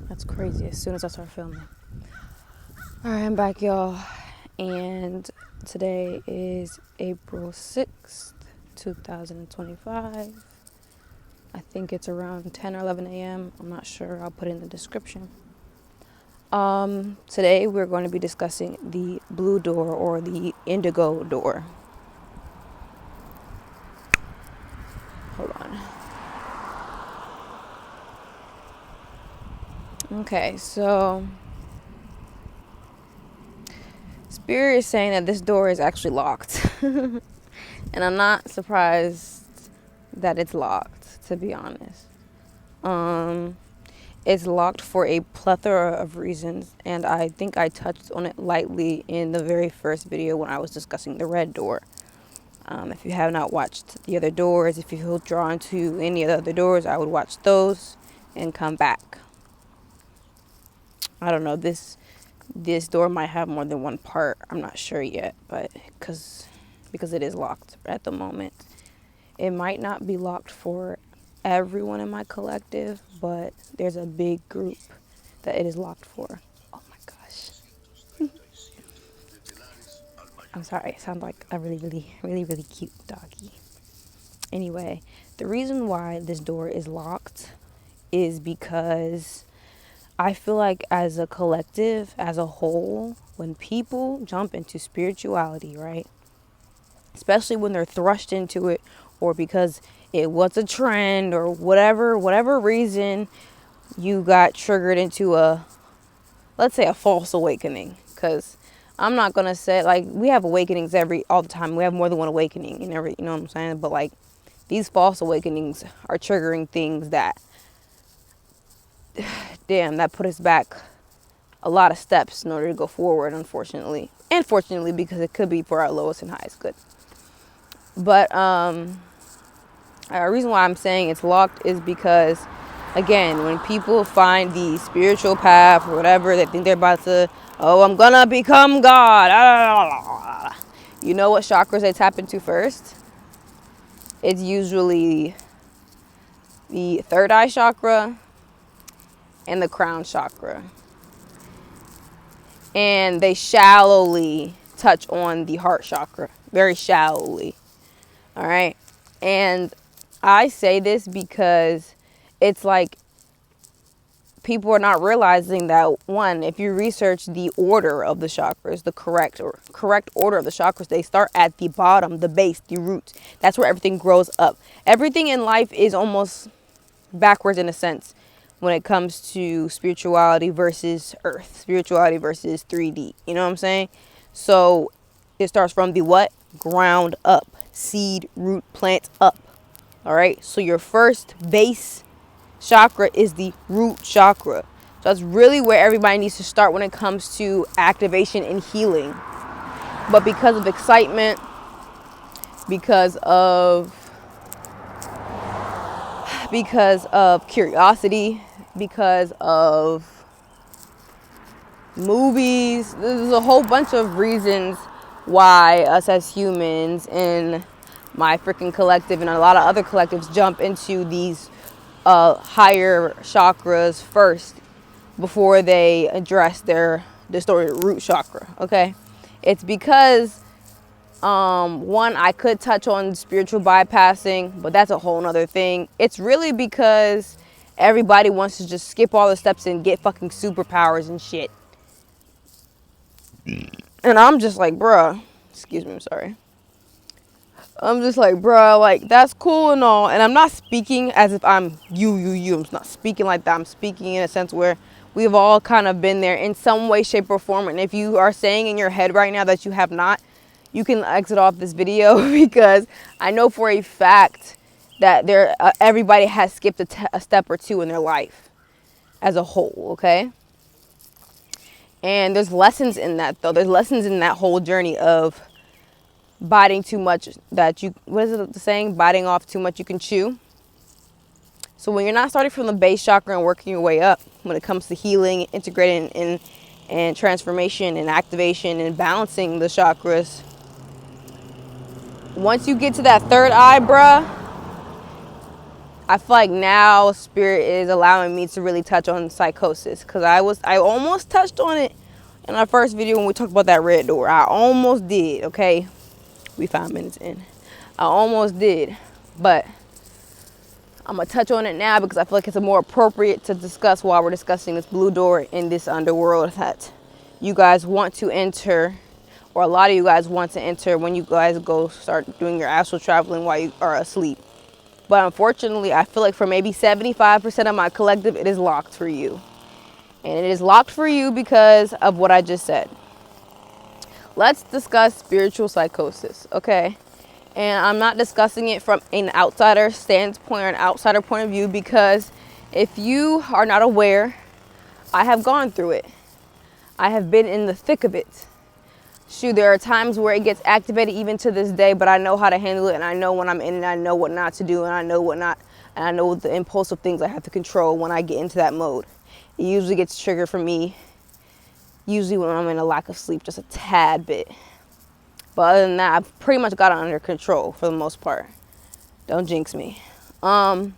That's crazy as soon as I start filming. Alright, I'm back, y'all. And today is April 6th, 2025. I think it's around 10 or 11 a.m. I'm not sure. I'll put it in the description. Today we're going to be discussing the blue door or the indigo door. Hold on. Okay, so Spirit is saying that this door is actually locked. And I'm not surprised that it's locked, to be honest. It's locked for a plethora of reasons, and I think I touched on it lightly in the very first video when I was discussing the red door. If you have not watched the other doors, if you feel drawn to any of the other doors, I would watch those and come back. I don't know, this door might have more than one part. I'm not sure yet, but because it is locked at the moment. It might not be locked for everyone in my collective, but there's a big group that it is locked for. Oh my gosh. I'm sorry, it sounds like a really cute doggy. Anyway, the reason why this door is locked is because I feel like as a collective, as a whole, when people jump into spirituality, right? Especially when they're thrust into it, or because it was a trend, or whatever reason you got triggered into let's say a false awakening. Because I'm not going to say, like, we have awakenings all the time. We have more than one awakening and you know what I'm saying? But like, these false awakenings are triggering things that, damn, that put us back a lot of steps in order to go forward, unfortunately. And fortunately, because it could be for our lowest and highest good. But the reason why I'm saying it's locked is because, again, when people find the spiritual path or whatever, they think they're about to, oh, I'm gonna become God. You know what chakras they tap into first? It's usually the third eye chakra and the crown chakra. And they shallowly touch on the heart chakra, very shallowly. All right. And I say this because it's like people are not realizing that, one, if you research the order of the chakras, the correct order of the chakras, they start at the bottom, the base, the roots. That's where everything grows up. Everything in life is almost backwards in a sense when it comes to spirituality versus earth, spirituality versus 3D. You know what I'm saying? So it starts from the what? Ground up. Seed, root, plant up. All right. So your first base chakra is the root chakra. So that's really where everybody needs to start when it comes to activation and healing. But because of excitement, because of curiosity, because of movies, there's a whole bunch of reasons why us as humans and my freaking collective and a lot of other collectives jump into these higher chakras first before they address their distorted root chakra. Okay, it's because one, I could touch on spiritual bypassing, but that's a whole nother thing. It's really because everybody wants to just skip all the steps and get fucking superpowers and shit. And I'm just like, bruh, excuse me, I'm sorry. I'm just like, bruh, like, that's cool and all. And I'm not speaking as if I'm you. I'm not speaking like that. I'm speaking in a sense where we've all kind of been there in some way, shape, or form. And if you are saying in your head right now that you have not, you can exit off this video because I know for a fact that everybody has skipped a step or two in their life as a whole, okay? And there's lessons in that, though. There's lessons in that whole journey of biting too much that you, what is it the saying? Biting off too much you can chew. So when you're not starting from the base chakra and working your way up, when it comes to healing, integrating and transformation and activation and balancing the chakras, once you get to that third eye, bruh, I feel like now Spirit is allowing me to really touch on psychosis, because I almost touched on it in our first video when we talked about that red door. I almost did, okay? We 5 minutes in. I almost did, but I'm going to touch on it now because I feel like it's more appropriate to discuss while we're discussing this blue door in this underworld that you guys want to enter, or a lot of you guys want to enter when you guys go start doing your astral traveling while you are asleep. But unfortunately, I feel like for maybe 75% of my collective, it is locked for you. And it is locked for you because of what I just said. Let's discuss spiritual psychosis, okay? And I'm not discussing it from an outsider standpoint or an outsider point of view, because if you are not aware, I have gone through it. I have been in the thick of it. Shoot, there are times where it gets activated even to this day, but I know how to handle it, and I know when I'm in it, I know what not to do, and I know what not, and I know the impulsive things I have to control when I get into that mode. It usually gets triggered for me, usually when I'm in a lack of sleep, just a tad bit. But other than that, I've pretty much got it under control for the most part. Don't jinx me. But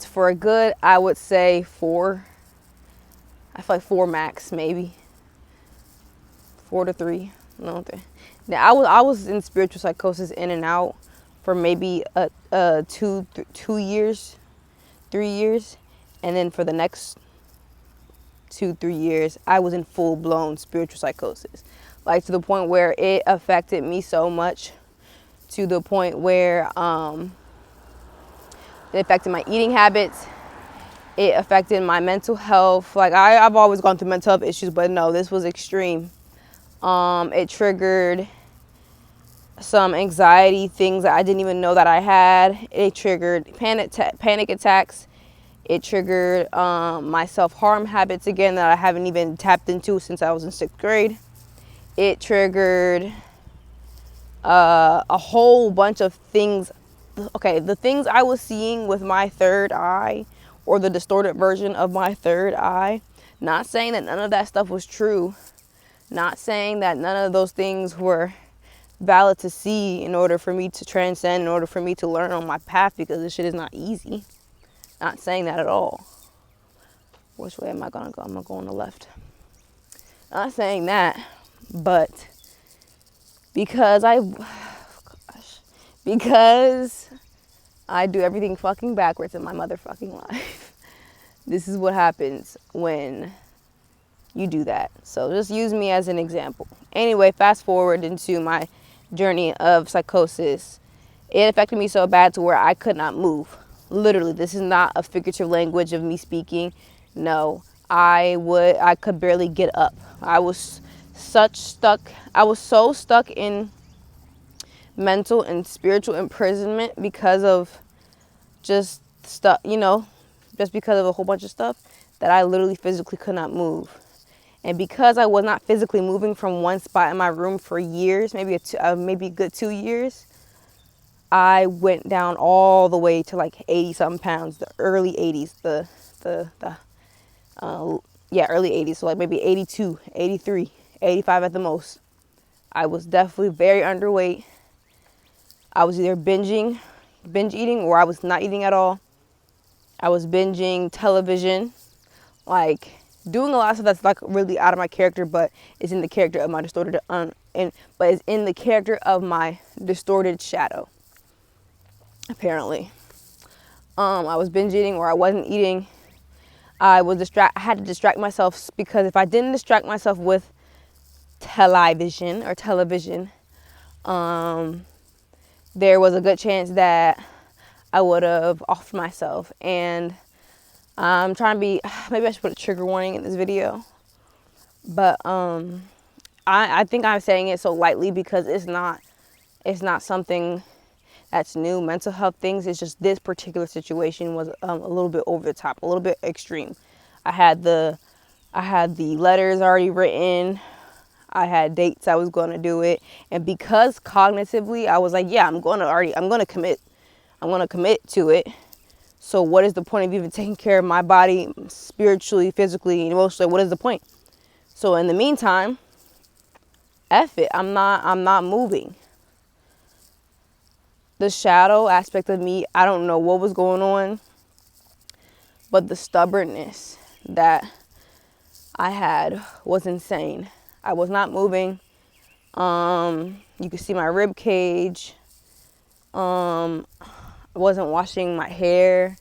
for a good, I would say 4. I feel like 4 max, maybe. 4 to 3. No, 3. Now I was in spiritual psychosis in and out for maybe 2 years, 3 years, and then for the next 2-3 years, I was in full blown spiritual psychosis. Like to the point where it affected me so much, to the point where it affected my eating habits. It affected my mental health. Like I've always gone through mental health issues, but no, this was extreme. It triggered some anxiety things that I didn't even know that I had. It triggered panic attacks. It triggered my self-harm habits again that I haven't even tapped into since I was in 6th grade. It triggered a whole bunch of things. Okay, the things I was seeing with my third eye, or the distorted version of my third eye, not saying that none of that stuff was true. Not saying that none of those things were valid to see in order for me to transcend, in order for me to learn on my path, because this shit is not easy. Not saying that at all. Which way am I gonna go? I'm gonna go on the left. Not saying that, but because I do everything fucking backwards in my motherfucking life. This is what happens when you do that. So just use me as an example. Anyway, fast forward into my journey of psychosis. It affected me so bad to where I could not move. Literally, this is not a figurative language of me speaking. No, I could barely get up. I was so stuck in mental and spiritual imprisonment because of just stuff, just because of a whole bunch of stuff, that I literally physically could not move. And because I was not physically moving from one spot in my room for years, maybe a good 2 years, I went down all the way to like 80 something pounds, the early 80s, early 80s. So like maybe 82, 83, 85 at the most. I was definitely very underweight. I was either binge eating, or I was not eating at all. I was binging television, like doing a lot of stuff that's like really out of my character, but it's in the character of my distorted, but it's in the character of my distorted shadow. Apparently, I was binge eating, or I wasn't eating. I had to distract myself, because if I didn't distract myself with television, there was a good chance that I would have offed myself. And I'm trying to be, maybe I should put a trigger warning in this video, but I think I'm saying it so lightly because it's not something that's new. Mental health things, it's just this particular situation was a little bit over the top, a little bit extreme. I had the letters already written. I had dates I was going to do it, and because cognitively I was like, yeah, I'm going to commit to it. So what is the point of even taking care of my body spiritually, physically, and emotionally? What is the point? So in the meantime, F it. I'm not moving. the shadow aspect of me, I don't know what was going on, but the stubbornness that I had was insane. I was not moving. You could see my rib cage. I wasn't washing my hair.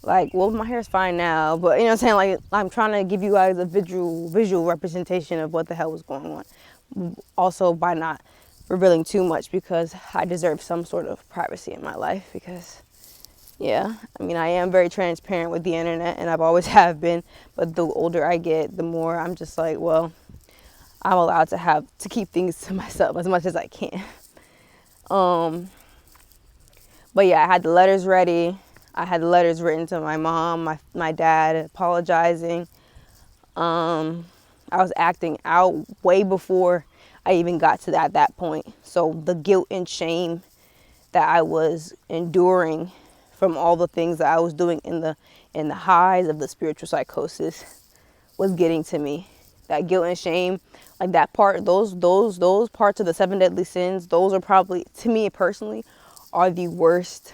Like, well, my hair is fine now, but you know what I'm saying? Like, I'm trying to give you guys a visual representation of what the hell was going on. Also, by not revealing too much, because I deserve some sort of privacy in my life. Because, yeah, I mean, I am very transparent with the internet, and I've always have been. But the older I get, the more I'm just like, well, I'm allowed to keep things to myself as much as I can. But yeah, I had the letters ready. I had letters written to my mom, my dad, apologizing. I was acting out way before I even got to that point. So the guilt and shame that I was enduring from all the things that I was doing in the highs of the spiritual psychosis was getting to me. That guilt and shame, like that part, those parts of the 7 deadly sins, those are probably, to me personally, are the worst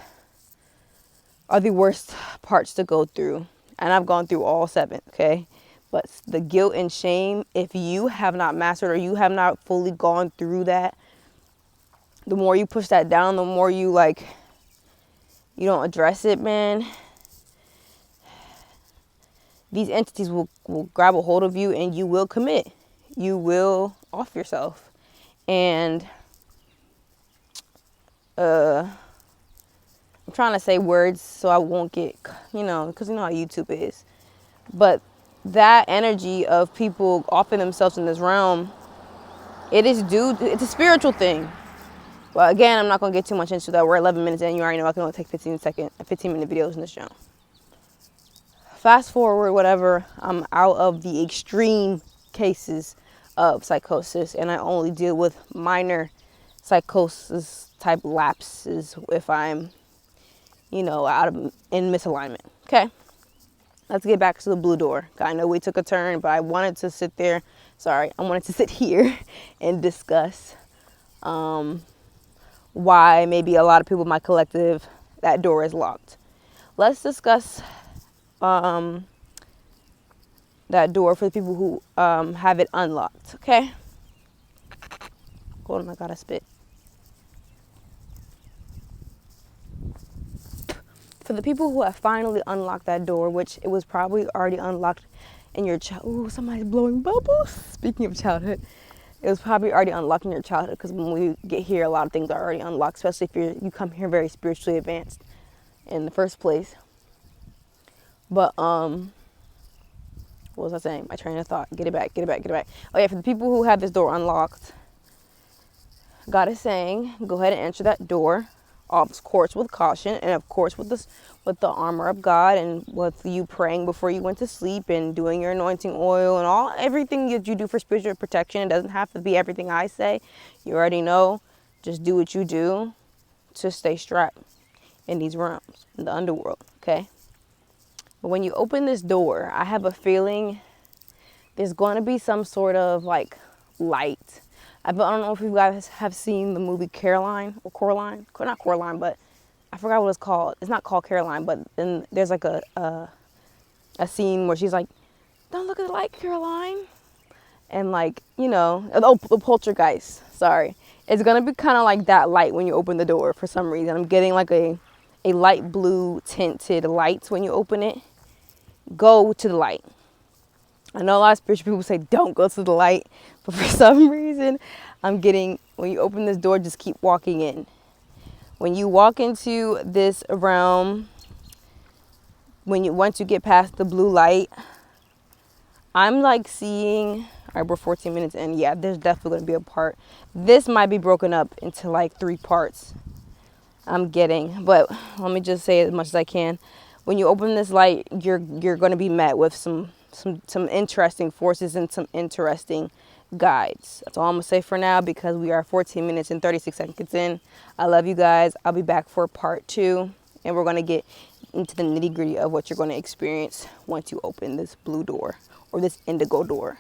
parts to go through. And I've gone through all 7, okay? But the guilt and shame, if you have not mastered or you have not fully gone through that, the more you push that down, the more you don't address it, man, these entities will grab a hold of you and you will commit. You will off yourself. And I'm trying to say words so I won't get, because you know how YouTube is. But that energy of people offing themselves in this realm, it's a spiritual thing. Well, again, I'm not going to get too much into that. We're 11 minutes in. You already know I can only take 15-minute videos in this channel. Fast forward, whatever, I'm out of the extreme cases of psychosis, and I only deal with minor psychosis type lapses if I'm, in misalignment. Okay, let's get back to the blue door. I know we took a turn, but I wanted to sit here and discuss why maybe a lot of people in my collective, that door is locked. Let's discuss that door for the people who have it unlocked. Okay, hold on, I gotta spit. For the people who have finally unlocked that door, which it was probably already unlocked in your ooh, somebody's blowing bubbles. Speaking of childhood, it was probably already unlocked in your childhood, because when we get here, a lot of things are already unlocked, especially if you come here very spiritually advanced in the first place. But what was I saying? My train of thought. Get it back. Oh yeah, for the people who have this door unlocked, God is saying, go ahead and enter that door, of course with caution, and of course with the armor of God, and with you praying before you went to sleep, and doing your anointing oil, and everything that you do for spiritual protection. It doesn't have to be everything I say. You already know. Just do what you do to stay strapped in these realms, in the underworld. Okay. But when you open this door, I have a feeling there's going to be some sort of light. I don't know if you guys have seen the movie Coraline, not Coraline, but I forgot what it's called. It's not called Caroline, but then there's a scene where she's like, "Don't look at the light, Caroline," and the poltergeist. Sorry, it's gonna be kind of like that light when you open the door. For some reason, I'm getting like a light blue tinted light when you open it. Go to the light. I know a lot of spiritual people say don't go to the light, but for some reason, I'm getting, when you open this door, just keep walking in. When you walk into this realm, once you get past the blue light, I'm seeing, all right, we're 14 minutes in. Yeah, there's definitely going to be a part. This might be broken up into 3 parts. I'm getting, but let me just say as much as I can. When you open this light, you're going to be met with some interesting forces and some interesting guides. That's all I'm gonna say for now, because we are 14 minutes and 36 seconds in. I love you guys. I'll be back for part 2, and we're gonna get into the nitty-gritty of what you're going to experience once you open this blue door, or this indigo door.